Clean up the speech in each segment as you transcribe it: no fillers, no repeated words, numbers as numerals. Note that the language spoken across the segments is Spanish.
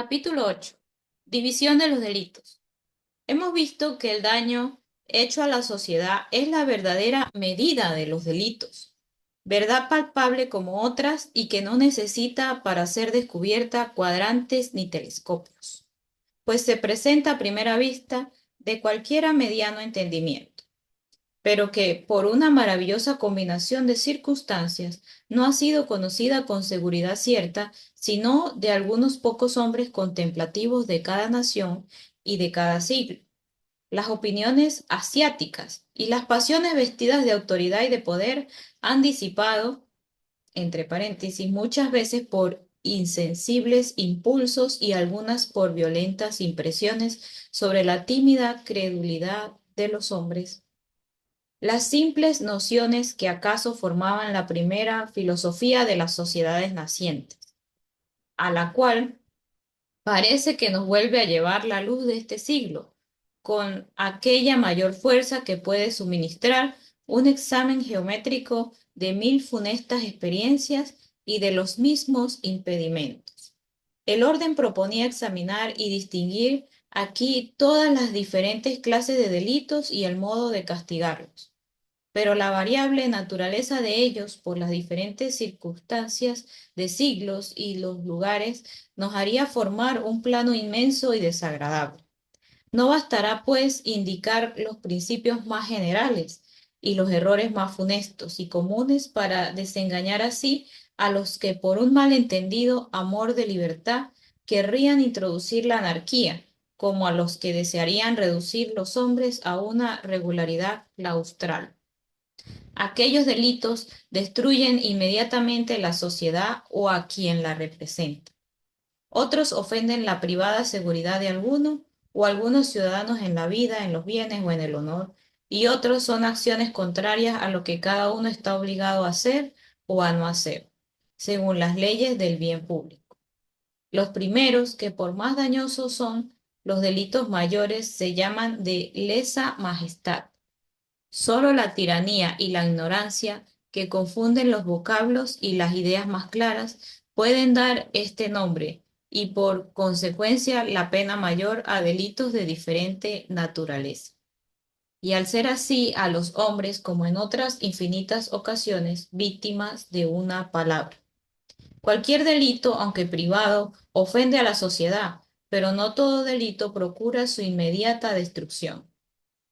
Capítulo 8. División de los delitos. Hemos visto que el daño hecho a la sociedad es la verdadera medida de los delitos, verdad palpable como otras y que no necesita para ser descubierta cuadrantes ni telescopios, pues se presenta a primera vista de cualquiera mediano entendimiento, pero que por una maravillosa combinación de circunstancias no ha sido conocida con seguridad cierta, sino de algunos pocos hombres contemplativos de cada nación y de cada siglo. Las opiniones asiáticas y las pasiones vestidas de autoridad y de poder han disipado, entre paréntesis, muchas veces por insensibles impulsos y algunas por violentas impresiones sobre la tímida credulidad de los hombres, las simples nociones que acaso formaban la primera filosofía de las sociedades nacientes, a la cual parece que nos vuelve a llevar la luz de este siglo, con aquella mayor fuerza que puede suministrar un examen geométrico de mil funestas experiencias y de los mismos impedimentos. El orden proponía examinar y distinguir aquí todas las diferentes clases de delitos y el modo de castigarlos, pero la variable naturaleza de ellos por las diferentes circunstancias de siglos y los lugares nos haría formar un plano inmenso y desagradable. No bastará, pues, indicar los principios más generales y los errores más funestos y comunes para desengañar así a los que por un malentendido amor de libertad querrían introducir la anarquía, como a los que desearían reducir los hombres a una regularidad claustral. Aquellos delitos destruyen inmediatamente la sociedad o a quien la representa. Otros ofenden la privada seguridad de alguno o algunos ciudadanos en la vida, en los bienes o en el honor, y otros son acciones contrarias a lo que cada uno está obligado a hacer o a no hacer, según las leyes del bien público. Los primeros, que por más dañosos son los delitos mayores, se llaman de lesa majestad. Solo la tiranía y la ignorancia, que confunden los vocablos y las ideas más claras, pueden dar este nombre y por consecuencia la pena mayor a delitos de diferente naturaleza. Y al ser así, a los hombres, como en otras infinitas ocasiones, víctimas de una palabra. Cualquier delito, aunque privado, ofende a la sociedad, pero no todo delito procura su inmediata destrucción.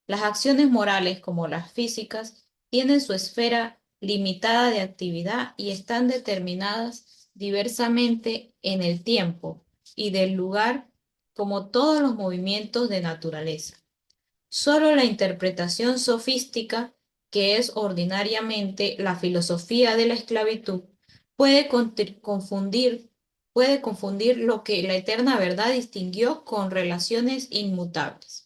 Las acciones morales, como las físicas, tienen su esfera limitada de actividad y están determinadas diversamente en el tiempo y del lugar, como todos los movimientos de naturaleza. Solo la interpretación sofística, que es ordinariamente la filosofía de la esclavitud, puede confundir, puede confundir lo que la eterna verdad distinguió con relaciones inmutables.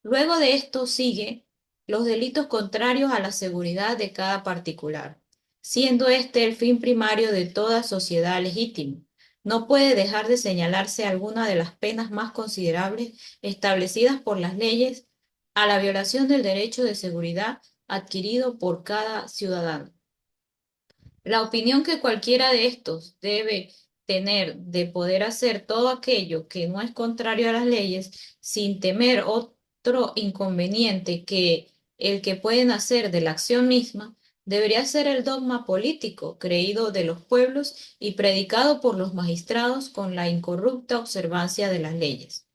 Luego de esto sigue los delitos contrarios a la seguridad de cada particular, siendo este el fin primario de toda sociedad legítima. No puede dejar de señalarse alguna de las penas más considerables establecidas por las leyes a la violación del derecho de seguridad adquirido por cada ciudadano. La opinión que cualquiera de estos debe tener de poder hacer todo aquello que no es contrario a las leyes sin temer otro inconveniente que el que pueden hacer de la acción misma, debería ser el dogma político creído de los pueblos y predicado por los magistrados con la incorrupta observancia de las leyes.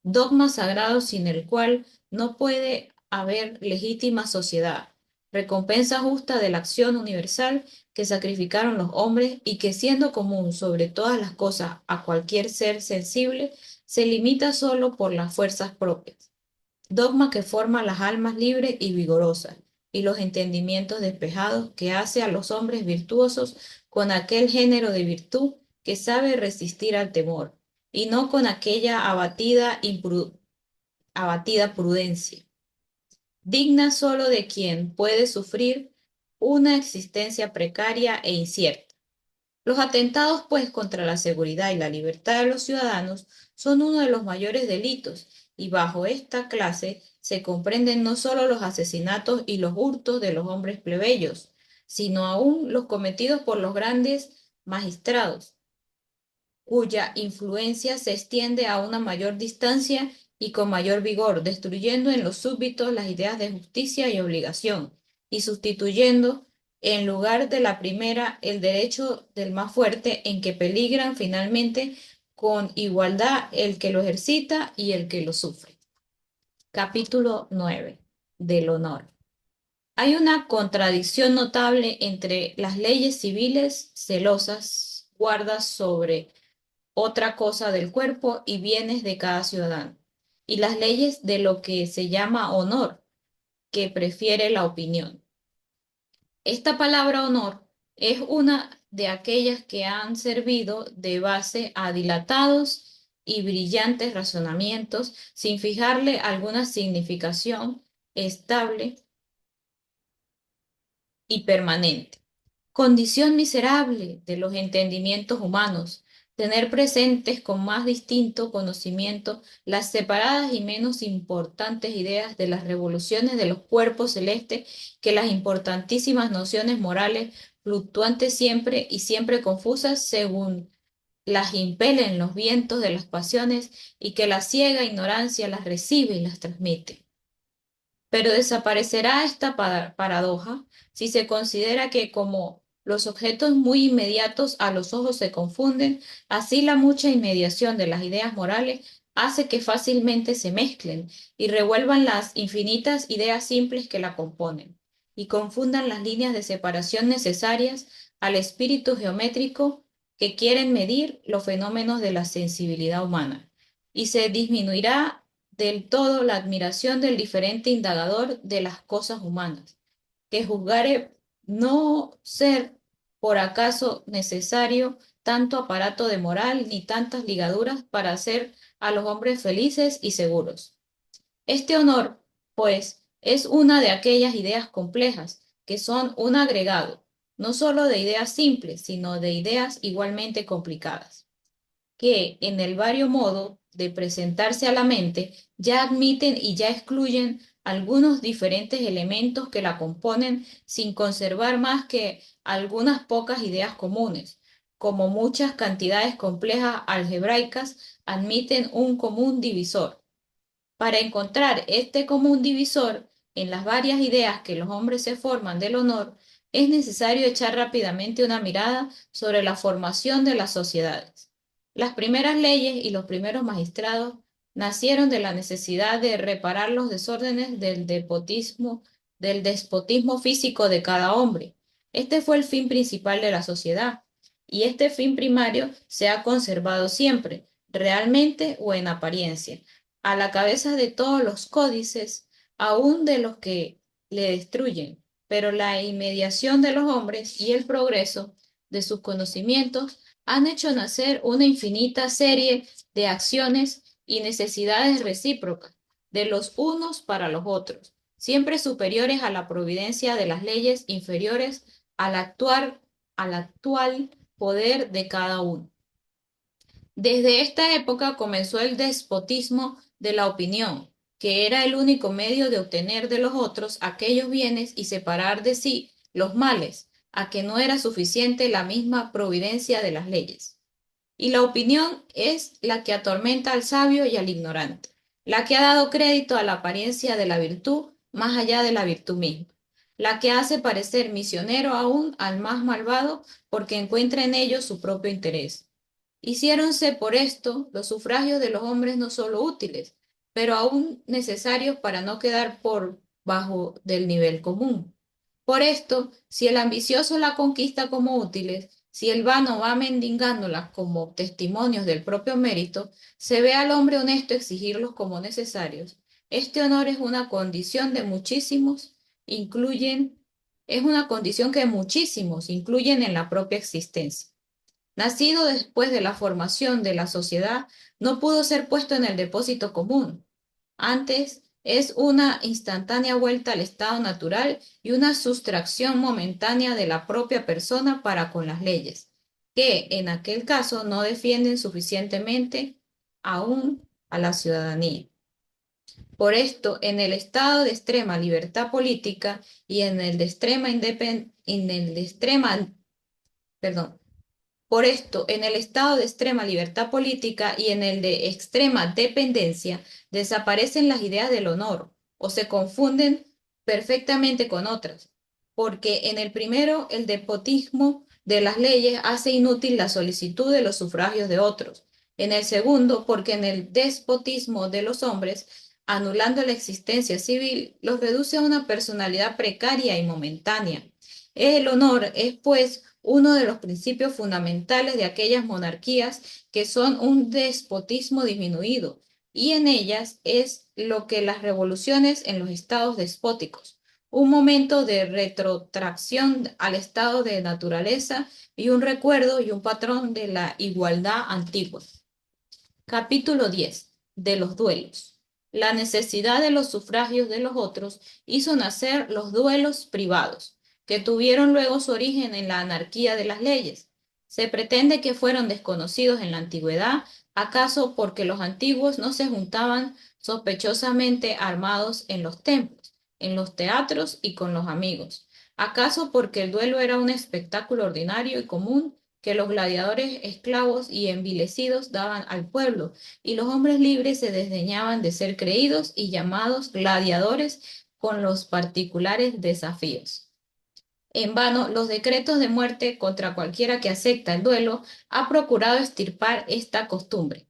Dogma sagrado sin el cual no puede haber legítima sociedad, recompensa justa de la acción universal que sacrificaron los hombres y que siendo común sobre todas las cosas a cualquier ser sensible, se limita solo por las fuerzas propias. Dogma que forma las almas libres y vigorosas y los entendimientos despejados, que hace a los hombres virtuosos con aquel género de virtud que sabe resistir al temor, y no con aquella abatida prudencia, digna solo de quien puede sufrir una existencia precaria e incierta. Los atentados, pues, contra la seguridad y la libertad de los ciudadanos son uno de los mayores delitos, y bajo esta clase se comprenden no solo los asesinatos y los hurtos de los hombres plebeyos, sino aún los cometidos por los grandes magistrados, cuya influencia se extiende a una mayor distancia y con mayor vigor, destruyendo en los súbditos las ideas de justicia y obligación, y sustituyendo en lugar de la primera el derecho del más fuerte, en que peligran finalmente con igualdad el que lo ejercita y el que lo sufre. Capítulo 9. Del honor. Hay una contradicción notable entre las leyes civiles celosas, guardas sobre otra cosa del cuerpo y bienes de cada ciudadano, y las leyes de lo que se llama honor, que prefiere la opinión. Esta palabra honor es una de aquellas que han servido de base a dilatados y brillantes razonamientos sin fijarle alguna significación estable y permanente. Condición miserable de los entendimientos humanos, tener presentes con más distinto conocimiento las separadas y menos importantes ideas de las revoluciones de los cuerpos celestes que las importantísimas nociones morales fluctuantes siempre y siempre confusas según las impelen los vientos de las pasiones y que la ciega ignorancia las recibe y las transmite. Pero desaparecerá esta paradoja si se considera que como los objetos muy inmediatos a los ojos se confunden, así la mucha inmediación de las ideas morales hace que fácilmente se mezclen y revuelvan las infinitas ideas simples que la componen, y confundan las líneas de separación necesarias al espíritu geométrico que quieren medir los fenómenos de la sensibilidad humana, y se disminuirá del todo la admiración del diferente indagador de las cosas humanas, que juzgare no ser por acaso necesario tanto aparato de moral ni tantas ligaduras para hacer a los hombres felices y seguros. Este honor, pues, es una de aquellas ideas complejas que son un agregado, no sólo de ideas simples, sino de ideas igualmente complicadas que en el vario modo de presentarse a la mente ya admiten y ya excluyen algunos diferentes elementos que la componen sin conservar más que algunas pocas ideas comunes, como muchas cantidades complejas algebraicas admiten un común divisor. Para encontrar este común divisor en las varias ideas que los hombres se forman del honor, es necesario echar rápidamente una mirada sobre la formación de las sociedades. Las primeras leyes y los primeros magistrados nacieron de la necesidad de reparar los desórdenes del despotismo físico de cada hombre. Este fue el fin principal de la sociedad, y este fin primario se ha conservado siempre, realmente o en apariencia a la cabeza de todos los códices, aun de los que le destruyen, pero la inmediación de los hombres y el progreso de sus conocimientos han hecho nacer una infinita serie de acciones y necesidades recíprocas de los unos para los otros, siempre superiores a la providencia de las leyes, inferiores al actual poder de cada uno. Desde esta época comenzó el despotismo de la opinión, que era el único medio de obtener de los otros aquellos bienes y separar de sí los males, a que no era suficiente la misma providencia de las leyes. Y la opinión es la que atormenta al sabio y al ignorante, la que ha dado crédito a la apariencia de la virtud más allá de la virtud misma, la que hace parecer misionero aún al más malvado porque encuentra en ello su propio interés. Hiciéronse por esto los sufragios de los hombres no solo útiles, pero aún necesarios para no quedar por bajo del nivel común. Por esto, si el ambicioso la conquista como útiles, si el vano va mendigándolas como testimonios del propio mérito, se ve al hombre honesto exigirlos como necesarios. Este honor es una condición de muchísimos, incluyen, es una condición que muchísimos incluyen en la propia existencia. Nacido después de la formación de la sociedad, no pudo ser puesto en el depósito común. Antes, es una instantánea vuelta al estado natural y una sustracción momentánea de la propia persona para con las leyes, que en aquel caso no defienden suficientemente aún a la ciudadanía. Por esto, en el estado de extrema libertad política y en el de extrema perdón, Por esto, en el estado de extrema libertad política y en el de extrema dependencia, desaparecen las ideas del honor o se confunden perfectamente con otras, porque en el primero el despotismo de las leyes hace inútil la solicitud de los sufragios de otros, en el segundo porque en el despotismo de los hombres, anulando la existencia civil, los reduce a una personalidad precaria y momentánea. El honor es, pues, uno de los principios fundamentales de aquellas monarquías que son un despotismo disminuido, y en ellas es lo que las revoluciones en los estados despóticos, un momento de retrotracción al estado de naturaleza y un recuerdo y un patrón de la igualdad antigua. Capítulo 10. De los duelos. La necesidad de los sufragios de los otros hizo nacer los duelos privados, que tuvieron luego su origen en la anarquía de las leyes. Se pretende que fueron desconocidos en la antigüedad, acaso porque los antiguos no se juntaban sospechosamente armados en los templos, en los teatros y con los amigos. Acaso porque el duelo era un espectáculo ordinario y común que los gladiadores esclavos y envilecidos daban al pueblo, y los hombres libres se desdeñaban de ser creídos y llamados gladiadores con los particulares desafíos. En vano, los decretos de muerte contra cualquiera que acepta el duelo ha procurado extirpar esta costumbre,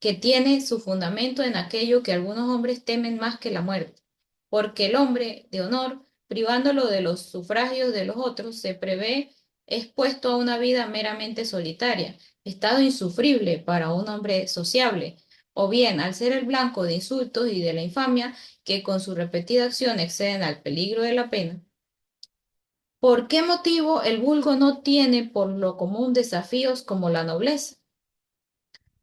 que tiene su fundamento en aquello que algunos hombres temen más que la muerte, porque el hombre de honor, privándolo de los sufragios de los otros, se prevé expuesto a una vida meramente solitaria, estado insufrible para un hombre sociable, o bien al ser el blanco de insultos y de la infamia que con su repetida acción exceden al peligro de la pena. ¿Por qué motivo el vulgo no tiene por lo común desafíos como la nobleza?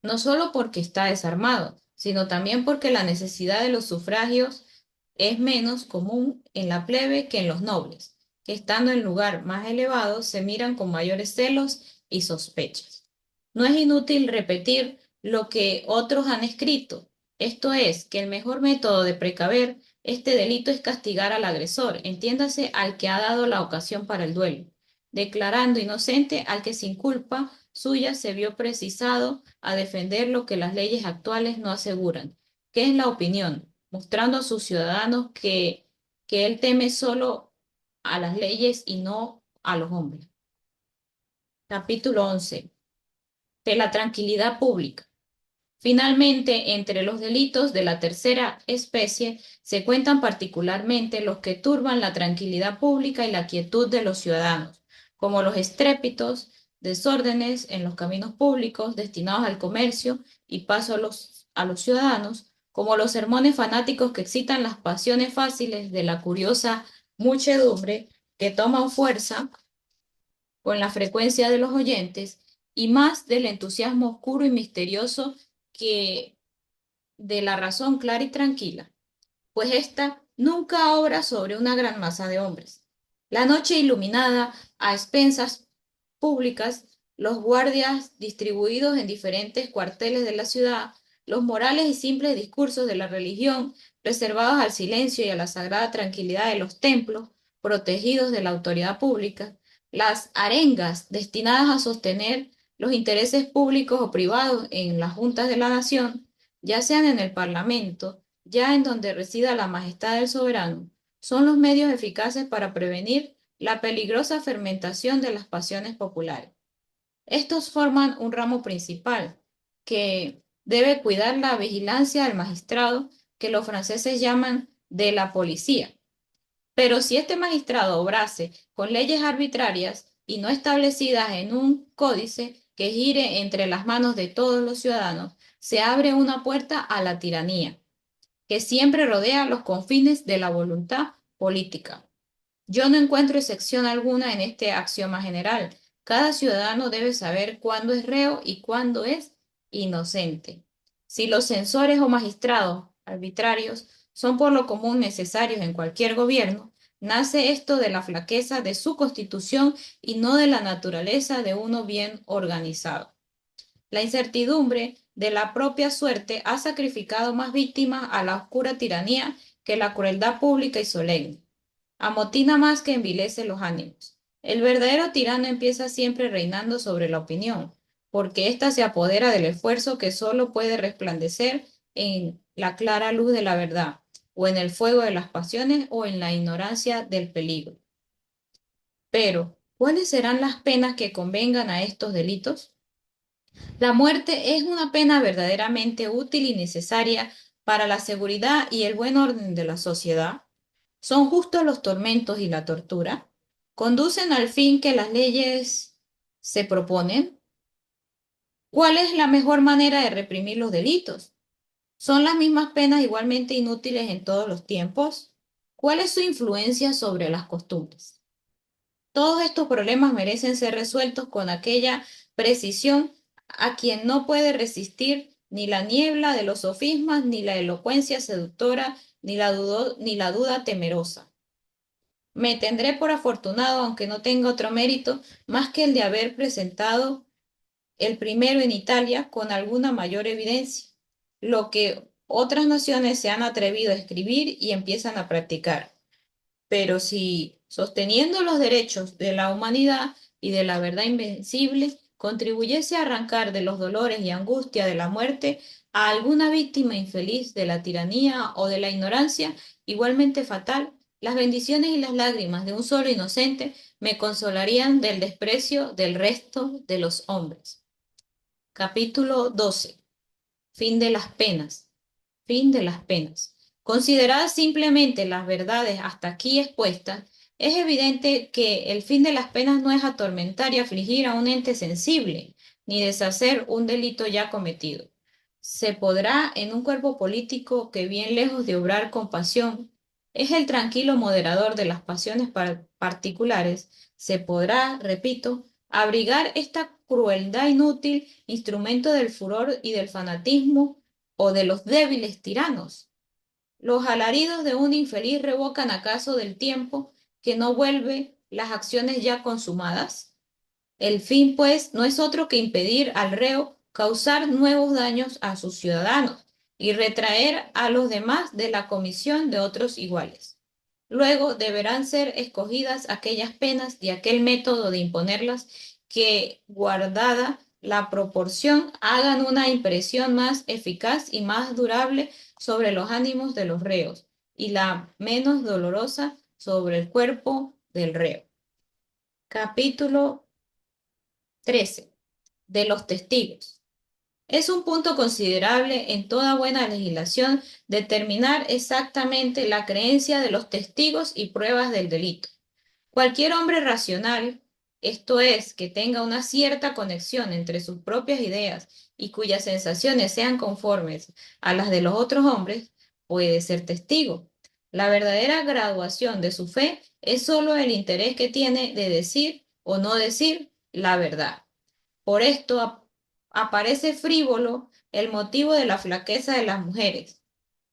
No solo porque está desarmado, sino también porque la necesidad de los sufragios es menos común en la plebe que en los nobles, que estando en lugar más elevado se miran con mayores celos y sospechas. No es inútil repetir lo que otros han escrito, esto es, que el mejor método de precaver este delito es castigar al agresor, entiéndase al que ha dado la ocasión para el duelo, declarando inocente al que sin culpa suya se vio precisado a defender lo que las leyes actuales no aseguran, que es la opinión, mostrando a sus ciudadanos que él teme solo a las leyes y no a los hombres. Capítulo 11. De la tranquilidad pública. Finalmente, entre los delitos de la tercera especie se cuentan particularmente los que turban la tranquilidad pública y la quietud de los ciudadanos, como los estrépitos, desórdenes en los caminos públicos destinados al comercio y paso a los ciudadanos, como los sermones fanáticos que excitan las pasiones fáciles de la curiosa muchedumbre que toman fuerza con la frecuencia de los oyentes y más del entusiasmo oscuro y misterioso que de la razón clara y tranquila, pues ésta nunca obra sobre una gran masa de hombres. La noche iluminada, a expensas públicas, los guardias distribuidos en diferentes cuarteles de la ciudad, los morales y simples discursos de la religión, reservados al silencio y a la sagrada tranquilidad de los templos, protegidos de la autoridad pública, las arengas destinadas a sostener los intereses públicos o privados en las juntas de la nación, ya sean en el Parlamento, ya en donde resida la majestad del soberano, son los medios eficaces para prevenir la peligrosa fermentación de las pasiones populares. Estos forman un ramo principal que debe cuidar la vigilancia del magistrado, que los franceses llaman de la policía. Pero si este magistrado obrase con leyes arbitrarias y no establecidas en un códice que gire entre las manos de todos los ciudadanos, se abre una puerta a la tiranía, que siempre rodea los confines de la voluntad política. Yo no encuentro excepción alguna en este axioma general. Cada ciudadano debe saber cuándo es reo y cuándo es inocente. Si los censores o magistrados arbitrarios son por lo común necesarios en cualquier gobierno, nace esto de la flaqueza de su constitución y no de la naturaleza de uno bien organizado. La incertidumbre de la propia suerte ha sacrificado más víctimas a la oscura tiranía que la crueldad pública y solemne. Amotina más que envilece los ánimos. El verdadero tirano empieza siempre reinando sobre la opinión, porque ésta se apodera del esfuerzo que solo puede resplandecer en la clara luz de la verdad, o en el fuego de las pasiones, o en la ignorancia del peligro. Pero, ¿cuáles serán las penas que convengan a estos delitos? La muerte es una pena verdaderamente útil y necesaria para la seguridad y el buen orden de la sociedad. ¿Son justos los tormentos y la tortura? ¿Conducen al fin que las leyes se proponen? ¿Cuál es la mejor manera de reprimir los delitos? ¿Son las mismas penas igualmente inútiles en todos los tiempos? ¿Cuál es su influencia sobre las costumbres? Todos estos problemas merecen ser resueltos con aquella precisión a quien no puede resistir ni la niebla de los sofismas, ni la elocuencia seductora, ni la duda temerosa. Me tendré por afortunado, aunque no tenga otro mérito, más que el de haber presentado el primero en Italia con alguna mayor evidencia, lo que otras naciones se han atrevido a escribir y empiezan a practicar. Pero si, sosteniendo los derechos de la humanidad y de la verdad invencible, contribuyese a arrancar de los dolores y angustia de la muerte a alguna víctima infeliz de la tiranía o de la ignorancia, igualmente fatal, las bendiciones y las lágrimas de un solo inocente me consolarían del desprecio del resto de los hombres. Capítulo 12. Fin de las penas. Fin de las penas. Consideradas simplemente las verdades hasta aquí expuestas, es evidente que el fin de las penas no es atormentar y afligir a un ente sensible, ni deshacer un delito ya cometido. Se podrá en un cuerpo político que, bien lejos de obrar compasión, es el tranquilo moderador de las pasiones particulares, se podrá, repito, abrigar esta crueldad inútil, instrumento del furor y del fanatismo o de los débiles tiranos. Los alaridos de un infeliz revocan acaso del tiempo que no vuelve las acciones ya consumadas. El fin, pues, no es otro que impedir al reo causar nuevos daños a sus ciudadanos y retraer a los demás de la comisión de otros iguales. Luego deberán ser escogidas aquellas penas y aquel método de imponerlas que, guardada la proporción, hagan una impresión más eficaz y más durable sobre los ánimos de los reos y la menos dolorosa sobre el cuerpo del reo. Capítulo 13. De los testigos. Es un punto considerable en toda buena legislación determinar exactamente la creencia de los testigos y pruebas del delito. Cualquier hombre racional, esto es, que tenga una cierta conexión entre sus propias ideas y cuyas sensaciones sean conformes a las de los otros hombres, puede ser testigo. La verdadera graduación de su fe es sólo el interés que tiene de decir o no decir la verdad. Por esto aparece frívolo el motivo de la flaqueza de las mujeres,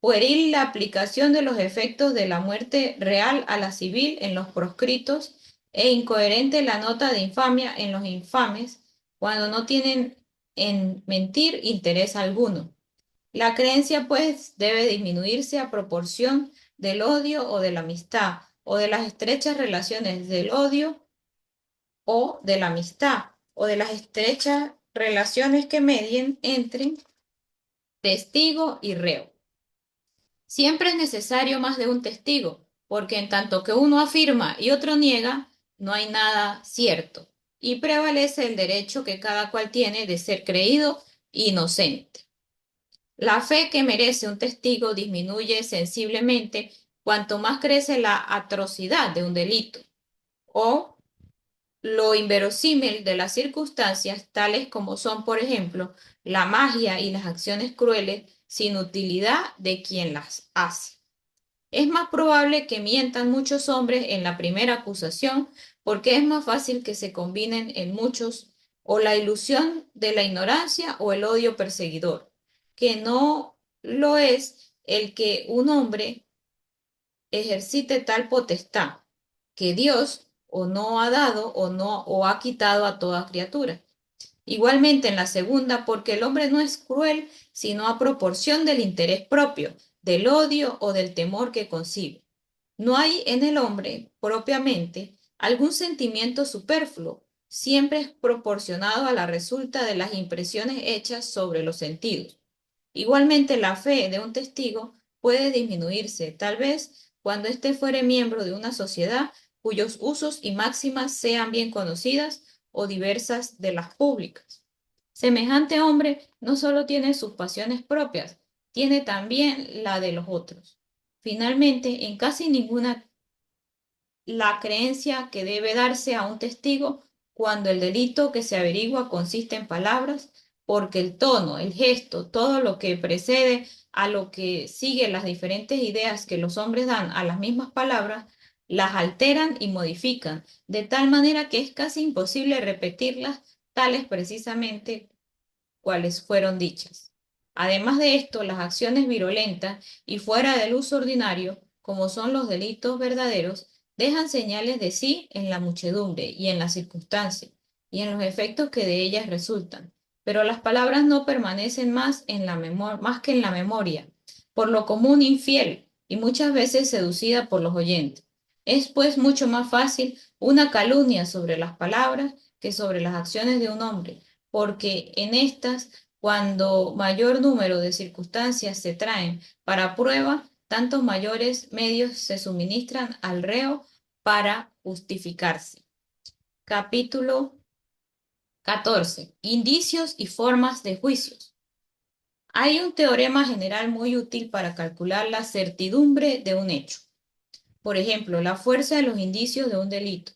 pueril la aplicación de los efectos de la muerte real a la civil en los proscritos e incoherente la nota de infamia en los infames cuando no tienen en mentir interés alguno. La creencia, pues, debe disminuirse a proporción del odio o de la amistad, o de las estrechas relaciones del odio o de la amistad, o de las estrechas relaciones que medien entre testigo y reo. Siempre es necesario más de un testigo, porque en tanto que uno afirma y otro niega, no hay nada cierto, y prevalece el derecho que cada cual tiene de ser creído inocente. La fe que merece un testigo disminuye sensiblemente cuanto más crece la atrocidad de un delito, o lo inverosímil de las circunstancias, tales como son, por ejemplo, la magia y las acciones crueles sin utilidad de quien las hace. Es más probable que mientan muchos hombres en la primera acusación porque es más fácil que se combinen en muchos o la ilusión de la ignorancia o el odio perseguidor, que no lo es el que un hombre ejercite tal potestad que Dios o no ha dado o no o ha quitado a toda criatura. Igualmente en la segunda, porque el hombre no es cruel, sino a proporción del interés propio, del odio o del temor que concibe. No hay en el hombre, propiamente, algún sentimiento superfluo, siempre es proporcionado a la resulta de las impresiones hechas sobre los sentidos. Igualmente, la fe de un testigo puede disminuirse, tal vez cuando éste fuere miembro de una sociedad cuyos usos y máximas sean bien conocidas o diversas de las públicas. Semejante hombre no solo tiene sus pasiones propias, tiene también la de los otros. Finalmente, en casi ninguna la creencia que debe darse a un testigo cuando el delito que se averigua consiste en palabras, porque el tono, el gesto, todo lo que precede a lo que sigue las diferentes ideas que los hombres dan a las mismas palabras, las alteran y modifican, de tal manera que es casi imposible repetirlas tales precisamente cuales fueron dichas. Además de esto, las acciones virulentas y fuera del uso ordinario, como son los delitos verdaderos, dejan señales de sí en la muchedumbre y en las circunstancias y en los efectos que de ellas resultan. Pero las palabras no permanecen más que en la memoria, por lo común infiel y muchas veces seducida por los oyentes. Es pues mucho más fácil una calumnia sobre las palabras que sobre las acciones de un hombre, porque en estas, cuando mayor número de circunstancias se traen para prueba, tantos mayores medios se suministran al reo para justificarse. Capítulo 14. Indicios y formas de juicios. Hay un teorema general muy útil para calcular la certidumbre de un hecho. Por ejemplo, la fuerza de los indicios de un delito.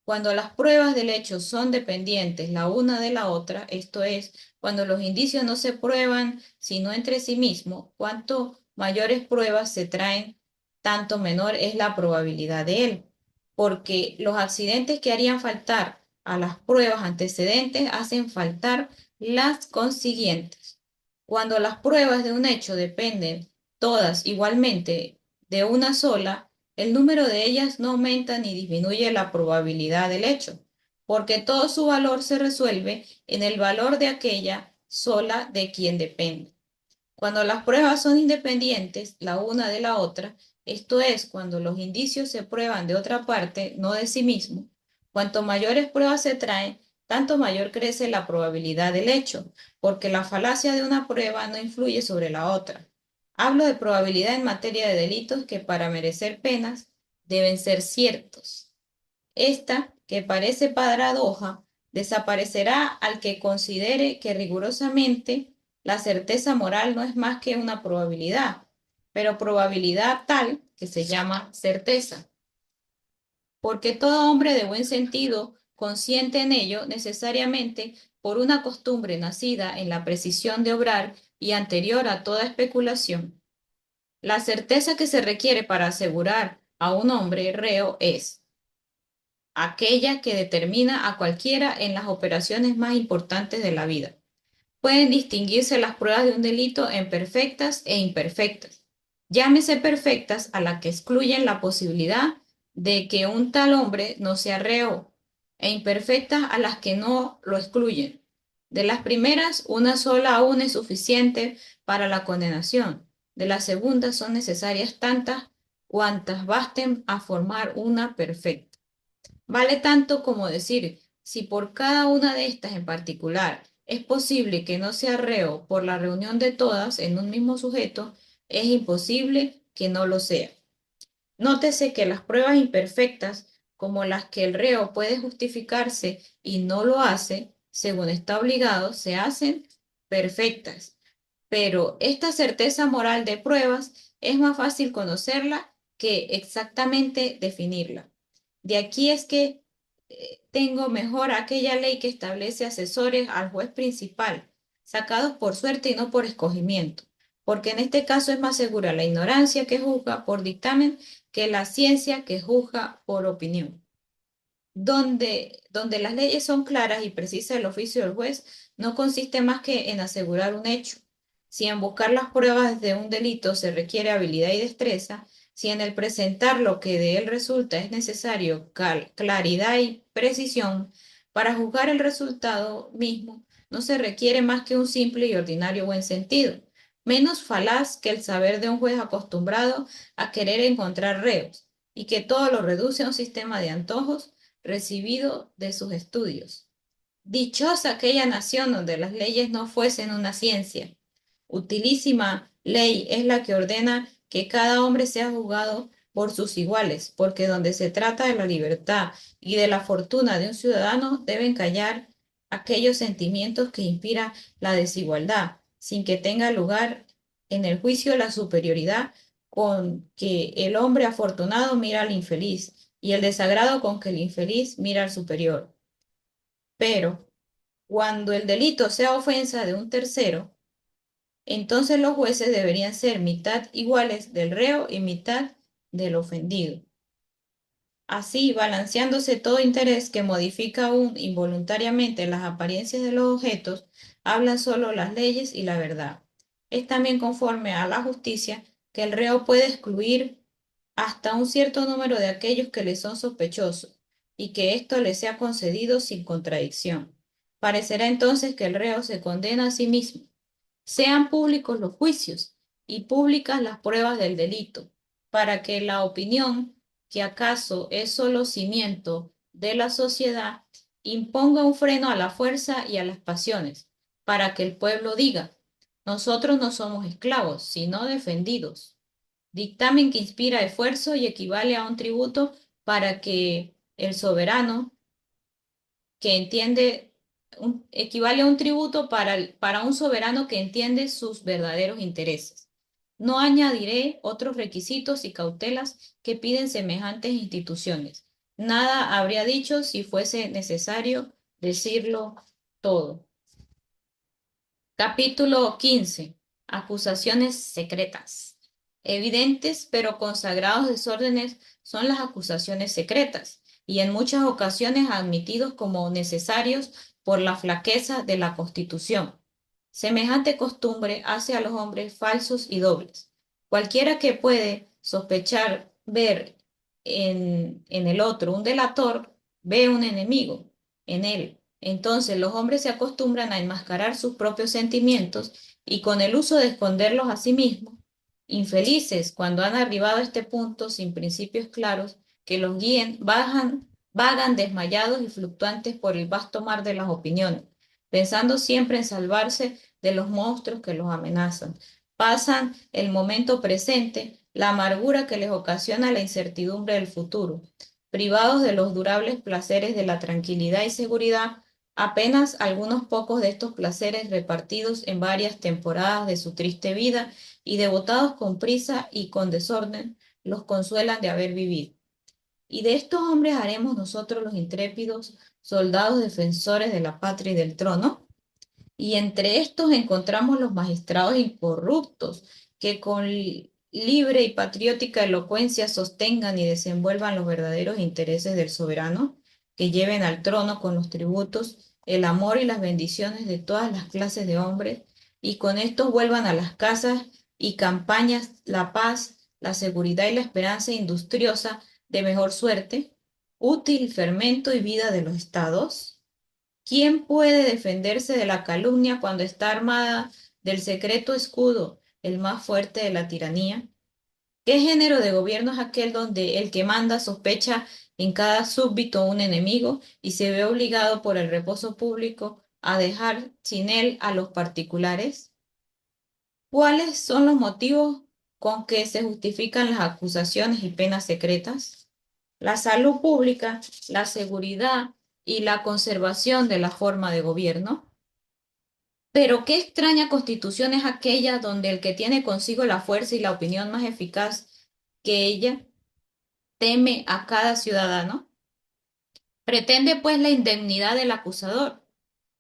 Cuando las pruebas del hecho son dependientes la una de la otra, esto es, cuando los indicios no se prueban sino entre sí mismos, cuanto mayores pruebas se traen, tanto menor es la probabilidad de él, porque los accidentes que harían faltar a las pruebas antecedentes hacen faltar las consiguientes. Cuando las pruebas de un hecho dependen todas igualmente de una sola, el número de ellas no aumenta ni disminuye la probabilidad del hecho, porque todo su valor se resuelve en el valor de aquella sola de quien depende. Cuando las pruebas son independientes la una de la otra, esto es, cuando los indicios se prueban de otra parte, no de sí mismo, cuanto mayores pruebas se traen, tanto mayor crece la probabilidad del hecho, porque la falacia de una prueba no influye sobre la otra. Hablo de probabilidad en materia de delitos que para merecer penas deben ser ciertos. Esta, que parece paradoja, desaparecerá al que considere que rigurosamente la certeza moral no es más que una probabilidad, pero probabilidad tal que se llama certeza, porque todo hombre de buen sentido consciente en ello necesariamente por una costumbre nacida en la precisión de obrar y anterior a toda especulación. La certeza que se requiere para asegurar a un hombre reo es aquella que determina a cualquiera en las operaciones más importantes de la vida. Pueden distinguirse las pruebas de un delito en perfectas e imperfectas. Llámese perfectas a las que excluyen la posibilidad de que un tal hombre no sea reo, e imperfectas a las que no lo excluyen. De las primeras, una sola aún es suficiente para la condenación. De las segundas son necesarias tantas cuantas basten a formar una perfecta. Vale tanto como decir, si por cada una de estas en particular es posible que no sea reo por la reunión de todas en un mismo sujeto, es imposible que no lo sea. Nótese que las pruebas imperfectas, como las que el reo puede justificarse y no lo hace, según está obligado, se hacen perfectas. Pero esta certeza moral de pruebas es más fácil conocerla que exactamente definirla. De aquí es que tengo mejor aquella ley que establece asesores al juez principal, sacados por suerte y no por escogimiento, porque en este caso es más segura la ignorancia que juzga por dictamen que la ciencia que juzga por opinión. Donde las leyes son claras y precisas, el oficio del juez no consiste más que en asegurar un hecho. Si en buscar las pruebas de un delito se requiere habilidad y destreza, si en el presentar lo que de él resulta es necesario claridad y precisión, para juzgar el resultado mismo no se requiere más que un simple y ordinario buen sentido, menos falaz que el saber de un juez acostumbrado a querer encontrar reos. y que todo lo reduce a un sistema de antojos recibido de sus estudios. Dichosa aquella nación donde las leyes no fuesen una ciencia. Utilísima ley es la que ordena que cada hombre sea juzgado por sus iguales, porque donde se trata de la libertad y de la fortuna de un ciudadano deben callar aquellos sentimientos que inspira la desigualdad, sin que tenga lugar en el juicio la superioridad con que el hombre afortunado mira al infeliz y el desagrado con que el infeliz mira al superior. Pero cuando el delito sea ofensa de un tercero, entonces los jueces deberían ser mitad iguales del reo y mitad del ofendido. Así, balanceándose todo interés que modifica aún involuntariamente las apariencias de los objetos, hablan solo las leyes y la verdad. Es también conforme a la justicia que el reo puede excluir hasta un cierto número de aquellos que le son sospechosos, y que esto le sea concedido sin contradicción. Parecerá entonces que el reo se condena a sí mismo. Sean públicos los juicios y públicas las pruebas del delito, para que la opinión, que acaso es solo cimiento de la sociedad, imponga un freno a la fuerza y a las pasiones, para que el pueblo diga, nosotros no somos esclavos, sino defendidos. Dictamen que inspira esfuerzo y equivale a un tributo para que el soberano que entiende, equivale a un tributo para un soberano que entiende sus verdaderos intereses. No añadiré otros requisitos y cautelas que piden semejantes instituciones. Nada habría dicho si fuese necesario decirlo todo. Capítulo 15. Acusaciones secretas. Evidentes pero consagrados desórdenes son las acusaciones secretas y en muchas ocasiones admitidos como necesarios por la flaqueza de la Constitución. Semejante costumbre hace a los hombres falsos y dobles. Cualquiera que puede sospechar ver en el otro un delator, ve un enemigo en él. Entonces los hombres se acostumbran a enmascarar sus propios sentimientos y con el uso de esconderlos a sí mismos, infelices cuando han arribado a este punto sin principios claros que los guíen, vagan desmayados y fluctuantes por el vasto mar de las opiniones, pensando siempre en salvarse de los monstruos que los amenazan. Pasan el momento presente, la amargura que les ocasiona la incertidumbre del futuro. Privados de los durables placeres de la tranquilidad y seguridad, apenas algunos pocos de estos placeres repartidos en varias temporadas de su triste vida y devotados con prisa y con desorden, los consuelan de haber vivido. Y de estos hombres haremos nosotros los intrépidos soldados defensores de la patria y del trono. Y entre estos encontramos los magistrados incorruptos, que con libre y patriótica elocuencia sostengan y desenvuelvan los verdaderos intereses del soberano, que lleven al trono con los tributos, el amor y las bendiciones de todas las clases de hombres, y con estos vuelvan a las casas y campañas la paz, la seguridad y la esperanza industriosa de mejor suerte, útil fermento y vida de los estados. ¿Quién puede defenderse de la calumnia cuando está armada del secreto escudo, el más fuerte de la tiranía? ¿Qué género de gobierno es aquel donde el que manda sospecha en cada súbdito un enemigo y se ve obligado por el reposo público a dejar sin él a los particulares? ¿Cuáles son los motivos con que se justifican las acusaciones y penas secretas? La salud pública, la seguridad y la conservación de la forma de gobierno. Pero qué extraña constitución es aquella donde el que tiene consigo la fuerza y la opinión más eficaz que ella teme a cada ciudadano. Pretende pues la indemnidad del acusador.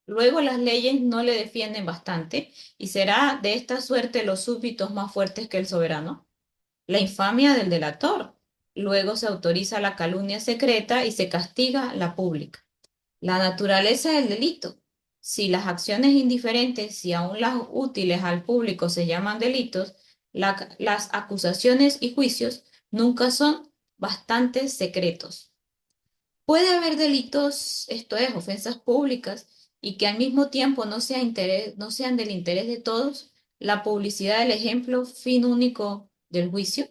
Luego las leyes no le defienden bastante y será de esta suerte los súbditos más fuertes que el soberano. La infamia del delator. Luego se autoriza la calumnia secreta y se castiga la pública. La naturaleza del delito. Si las acciones indiferentes y aun las útiles al público se llaman delitos, las acusaciones y juicios nunca son bastante secretos. Puede haber delitos, esto es, ofensas públicas, y que al mismo tiempo no sean del interés de todos, la publicidad del ejemplo, fin único del juicio.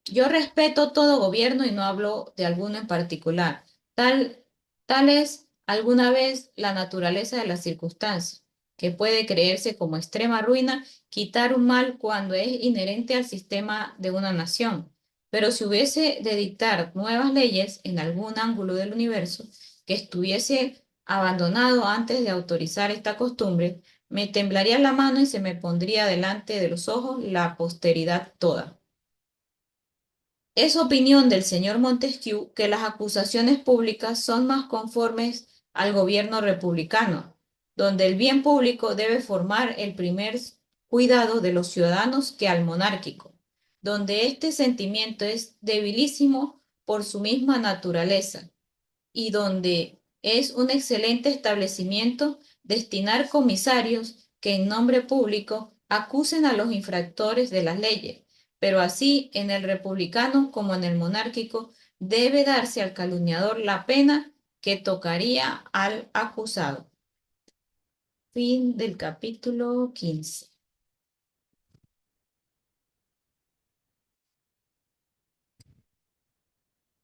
Yo respeto todo gobierno y no hablo de alguno en particular. Tal, tal es alguna vez la naturaleza de la circunstancia, que puede creerse como extrema ruina quitar un mal cuando es inherente al sistema de una nación. Pero si hubiese de dictar nuevas leyes en algún ángulo del universo que estuviese abandonado antes de autorizar esta costumbre, me temblaría la mano y se me pondría delante de los ojos la posteridad toda. Es opinión del señor Montesquieu que las acusaciones públicas son más conformes al gobierno republicano, donde el bien público debe formar el primer cuidado de los ciudadanos que al monárquico, donde este sentimiento es debilísimo por su misma naturaleza y donde es un excelente establecimiento destinar comisarios que en nombre público acusen a los infractores de las leyes, pero así en el republicano como en el monárquico debe darse al calumniador la pena que tocaría al acusado. Fin del capítulo 15.